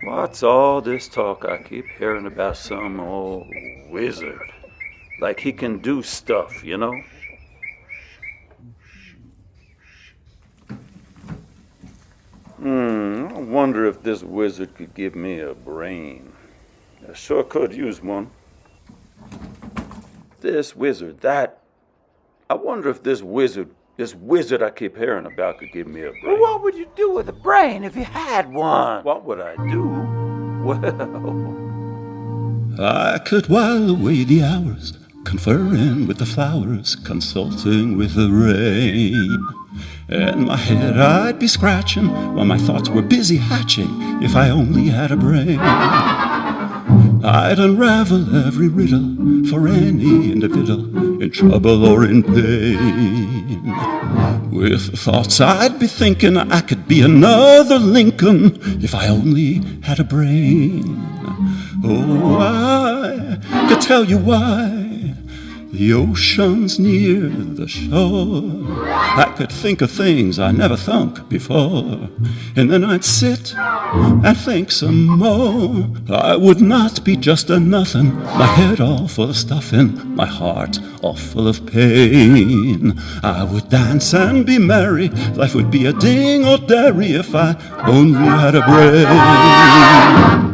What's all this talk I keep hearing about some old wizard? Like he can do stuff, you know? I wonder if this wizard could give me a brain. I sure could use one. This wizard, I wonder if this wizard I keep hearing about could give me a brain. Well, what would you do with a brain if you had one? What would I do? Well, I could while away the hours, conferring with the flowers, consulting with the rain. In my head I'd be scratching while my thoughts were busy hatching if I only had a brain. I'd unravel every riddle for any individual in trouble or in pain. With thoughts I'd be thinking I could be another Lincoln if I only had a brain. Oh, I could tell you why the ocean's near the shore. I could think of things I never thunk before, and then I'd sit and think some more. I would not be just a nothing, my head all full of stuffing, my heart all full of pain. I would dance and be merry, life would be a ding or dairy if I only had a brain.